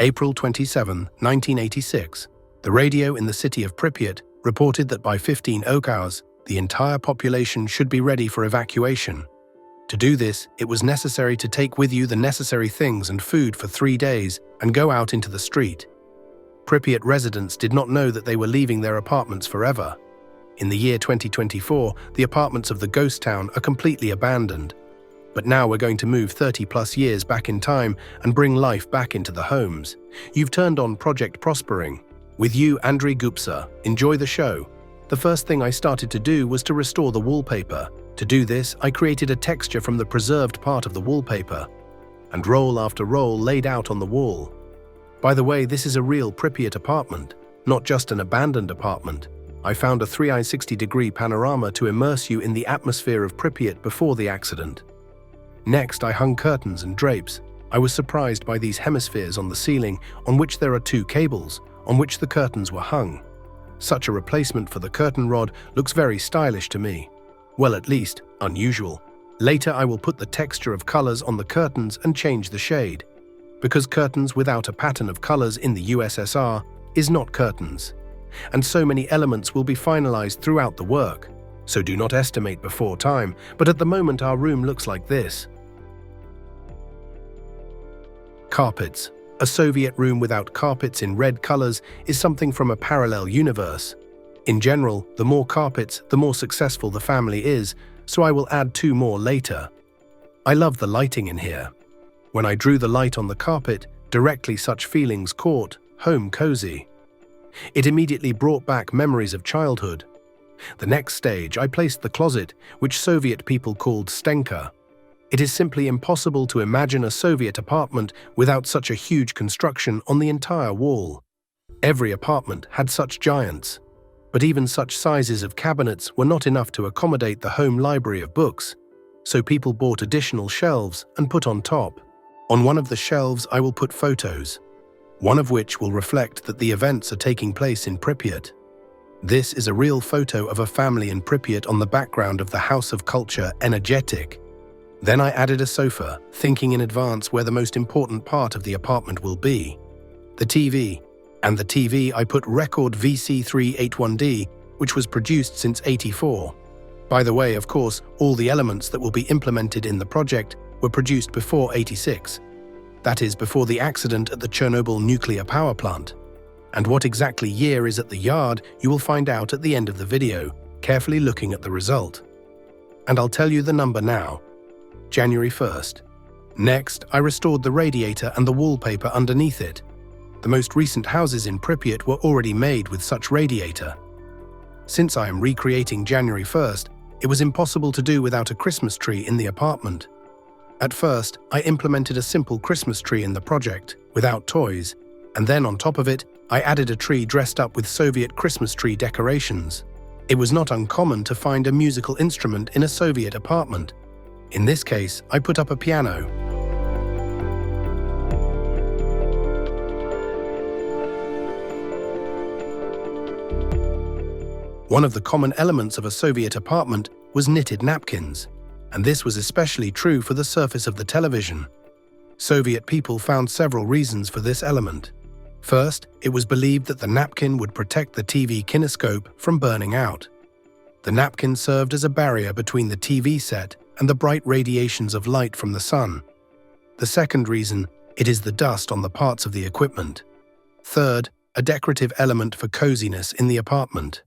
April 27, 1986. The radio in the city of Pripyat reported that by 15 hours, the entire population should be ready for evacuation. To do this, it was necessary to take with you the necessary things and food for 3 days and go out into the street. Pripyat residents did not know that they were leaving their apartments forever. In the year 2024, the apartments of the ghost town are completely abandoned. But now we're going to move 30+ years back in time and bring life back into the homes. You've turned on Project Prospering. With you, Andrei Gupsa. Enjoy the show. The first thing I started to do was to restore the wallpaper. To do this, I created a texture from the preserved part of the wallpaper, and roll after roll laid out on the wall. By the way, this is a real Pripyat apartment, not just an abandoned apartment. I found a 360-degree panorama to immerse you in the atmosphere of Pripyat before the accident. Next, I hung curtains and drapes. I was surprised by these hemispheres on the ceiling, on which there are 2 cables, on which the curtains were hung. Such a replacement for the curtain rod looks very stylish to me. Well, at least, unusual. Later, I will put the texture of colors on the curtains and change the shade, because curtains without a pattern of colors in the USSR is not curtains. And so many elements will be finalized throughout the work, so do not estimate before time, but at the moment our room looks like this. Carpets. A Soviet room without carpets in red colors is something from a parallel universe. In general, the more carpets, the more successful the family is, so I will add 2 more later. I love the lighting in here. When I drew the light on the carpet, directly such feelings caught, home cozy. It immediately brought back memories of childhood. The next stage, I placed the closet, which Soviet people called stenka. It is simply impossible to imagine a Soviet apartment without such a huge construction on the entire wall. Every apartment had such giants. But even such sizes of cabinets were not enough to accommodate the home library of books, so people bought additional shelves and put on top. On one of the shelves I will put photos, one of which will reflect that the events are taking place in Pripyat. This is a real photo of a family in Pripyat on the background of the House of Culture Energetic. Then I added a sofa, thinking in advance where the most important part of the apartment will be. The TV. And the TV I put record VC381D, which was produced since '84. By the way, of course, all the elements that will be implemented in the project were produced before '86. That is, before the accident at the Chernobyl nuclear power plant. And what exactly year is at the yard, you will find out at the end of the video, carefully looking at the result. And I'll tell you the number now. January 1st. Next, I restored the radiator and the wallpaper underneath it. The most recent houses in Pripyat were already made with such radiator. Since I am recreating January 1st, it was impossible to do without a Christmas tree in the apartment. At first, I implemented a simple Christmas tree in the project, without toys, and then on top of it, I added a tree dressed up with Soviet Christmas tree decorations. It was not uncommon to find a musical instrument in a Soviet apartment. In this case, I put up a piano. One of the common elements of a Soviet apartment was knitted napkins, and this was especially true for the surface of the television. Soviet people found several reasons for this element. First, it was believed that the napkin would protect the TV kinescope from burning out. The napkin served as a barrier between the TV set and the bright radiations of light from the sun. The second reason, it is the dust on the parts of the equipment. Third, a decorative element for coziness in the apartment.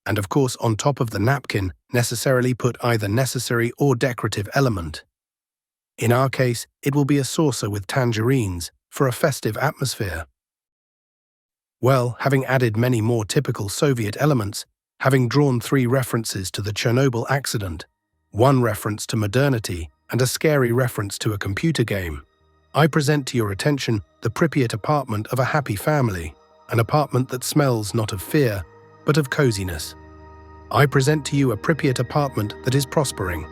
And of course, on top of the napkin, necessarily put either necessary or decorative element. In our case, it will be a saucer with tangerines for a festive atmosphere. Well, having added many more typical Soviet elements, having drawn 3 references to the Chernobyl accident, 1 reference to modernity, and a scary reference to a computer game, I present to your attention the Pripyat apartment of a happy family, an apartment that smells not of fear, but of coziness. I present to you a Pripyat apartment that is prospering.